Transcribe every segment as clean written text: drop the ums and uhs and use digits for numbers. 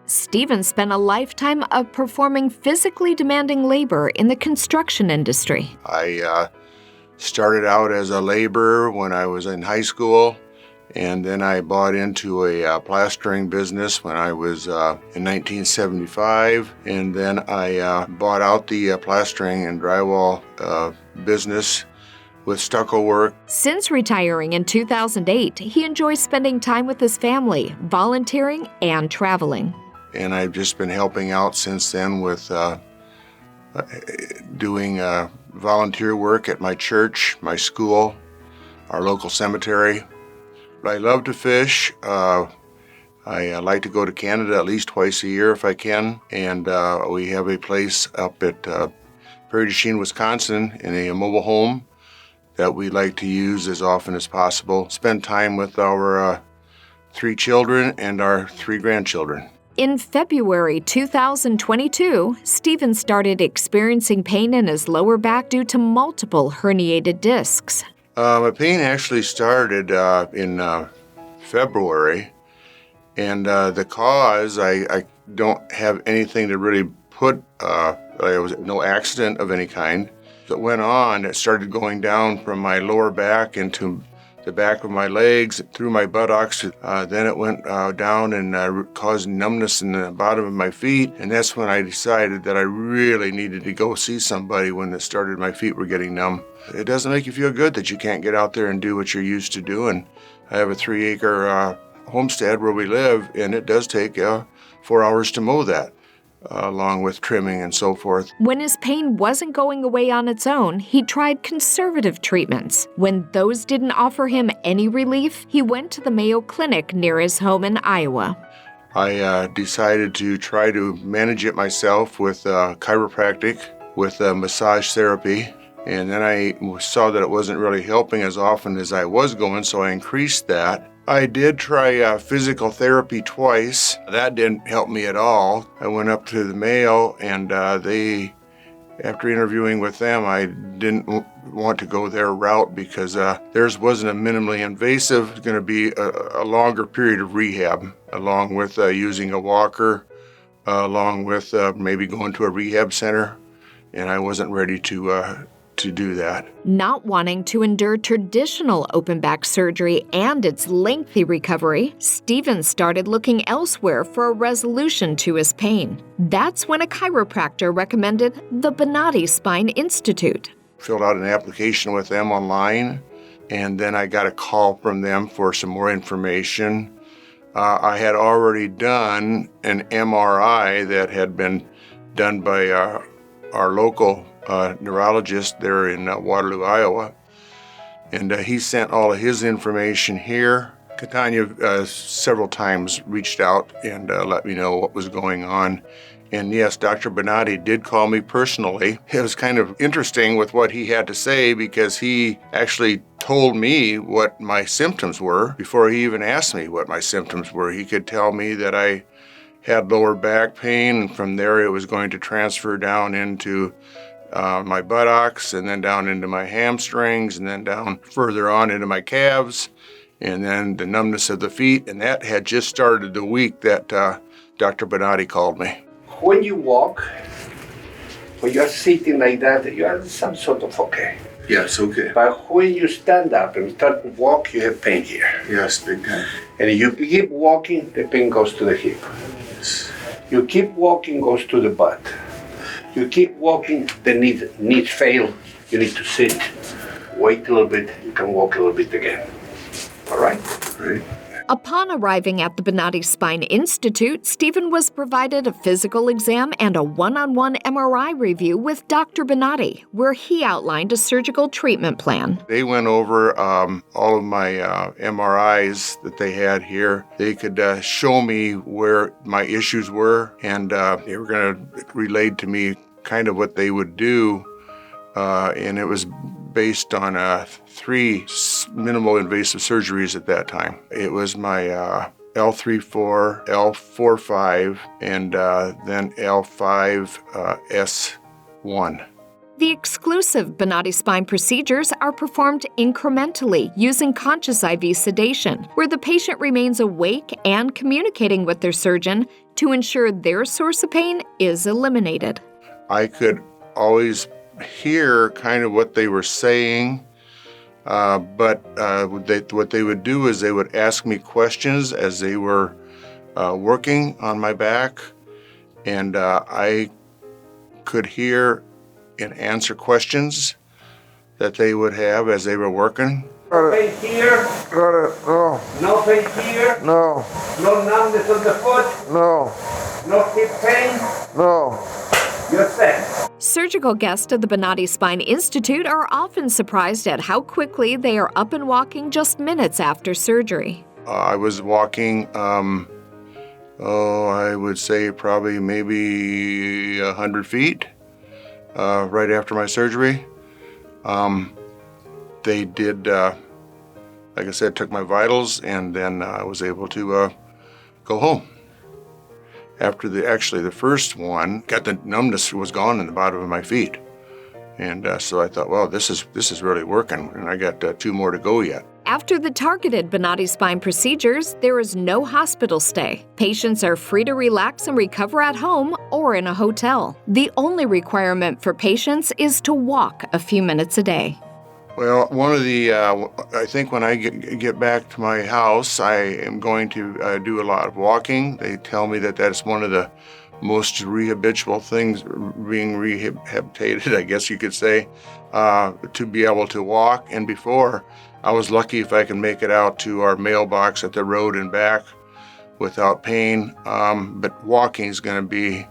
Stephen spent a lifetime of performing physically demanding labor in the construction industry. I started out as a laborer when I was in high school, and then I bought into a plastering business when I was in 1975, and then I bought out the plastering and drywall business with stucco work. Since retiring in 2008, he enjoys spending time with his family, volunteering, and traveling. And I've just been helping out since then with doing volunteer work at my church, my school, our local cemetery. I love to fish. I like to go to Canada at least twice a year if I can. And we have a place up at Prairie du Chien, Wisconsin, in a mobile home that we like to use as often as possible. Spend time with our 3 children and our 3 grandchildren. In February 2022, Stephen started experiencing pain in his lower back due to multiple herniated discs. My pain actually started in February, and the cause, I don't have anything to really put, there was no accident of any kind. It went on, it started going down from my lower back into the back of my legs, through my buttocks. Then it went down and caused numbness in the bottom of my feet. And that's when I decided that I really needed to go see somebody when it started, my feet were getting numb. It doesn't make you feel good that you can't get out there and do what you're used to doing. I have a 3-acre homestead where we live, and it does take 4 hours to mow that, along with trimming and so forth. When his pain wasn't going away on its own, he tried conservative treatments. When those didn't offer him any relief, he went to the Mayo Clinic near his home in Iowa. I decided to try to manage it myself with chiropractic, with massage therapy, and then I saw that it wasn't really helping as often as I was going, so I increased that. I did try physical therapy twice. That didn't help me at all. I went up to the Mayo, and after interviewing with them, I didn't want to go their route because theirs wasn't a minimally invasive. It was going to be a longer period of rehab, along with using a walker, along with maybe going to a rehab center, and I wasn't ready to do that. Not wanting to endure traditional open back surgery and its lengthy recovery, Stephen started looking elsewhere for a resolution to his pain. That's when a chiropractor recommended the Bonati Spine Institute. Filled out an application with them online, and then I got a call from them for some more information. I had already done an MRI that had been done by our local neurologist there in Waterloo, Iowa, and he sent all of his information here. Catania several times reached out and let me know what was going on. And yes, Dr. Bonati did call me personally. It was kind of interesting with what he had to say because he actually told me what my symptoms were before he even asked me what my symptoms were. He could tell me that I had lower back pain, and from there it was going to transfer down into my buttocks, and then down into my hamstrings, and then down further on into my calves, and then the numbness of the feet. And that had just started the week that Dr. Bonati called me. When you walk, when you're sitting like that, you are some sort of okay. Yes, okay. But when you stand up and start to walk, you have pain here. Yes, big time. And if you keep walking, the pain goes to the hip. Yes. You keep walking, goes to the butt. You keep walking, the knees fail. You need to sit, wait a little bit, you can walk a little bit again. All right? Great. Upon arriving at the Bonati Spine Institute, Stephen was provided a physical exam and a one-on-one MRI review with Dr. Bonati, where he outlined a surgical treatment plan. They went over all of my MRIs that they had here. They could show me where my issues were, and they were going to relay to me kind of what they would do, and it was based on 3 minimal invasive surgeries at that time. It was my L3-4, L4-5, and then L5-S1. The exclusive Bonati Spine procedures are performed incrementally using conscious IV sedation, where the patient remains awake and communicating with their surgeon to ensure their source of pain is eliminated. I could always hear kind of what they were saying, but what they would do is they would ask me questions as they were working on my back, and I could hear and answer questions that they would have as they were working. No pain here? Got it. No. No pain here? No. No numbness on the foot? No. No hip pain? No. You're set. Surgical guests at the Bonati Spine Institute are often surprised at how quickly they are up and walking just minutes after surgery. I was walking, I would say probably maybe 100 feet right after my surgery. They did, like I said, took my vitals, and then I was able to go home. After the first one, got the numbness was gone in the bottom of my feet. And so I thought, well, this is really working, and I got 2 more to go yet. After the targeted Bonati Spine procedures, there is no hospital stay. Patients are free to relax and recover at home or in a hotel. The only requirement for patients is to walk a few minutes a day. Well, one of the, I think when I get back to my house, I am going to do a lot of walking. They tell me that that's one of the most rehabilitable things, being rehabilitated, I guess you could say, to be able to walk. And before, I was lucky if I could make it out to our mailbox at the road and back without pain. But walking is going to be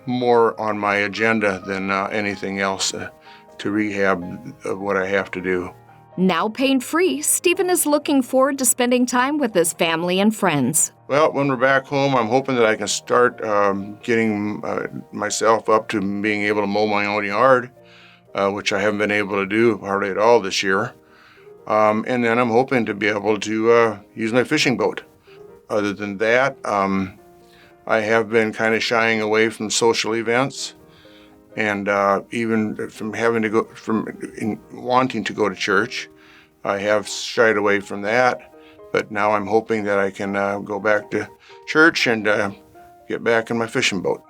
more on my agenda than anything else to rehab what I have to do. Now pain-free, Stephen is looking forward to spending time with his family and friends. Well, when we're back home, I'm hoping that I can start getting myself up to being able to mow my own yard, which I haven't been able to do hardly at all this year. And then I'm hoping to be able to use my fishing boat. Other than that, I have been kind of shying away from social events, and even from wanting to go to church. I have shied away from that, but now I'm hoping that I can go back to church and get back in my fishing boat.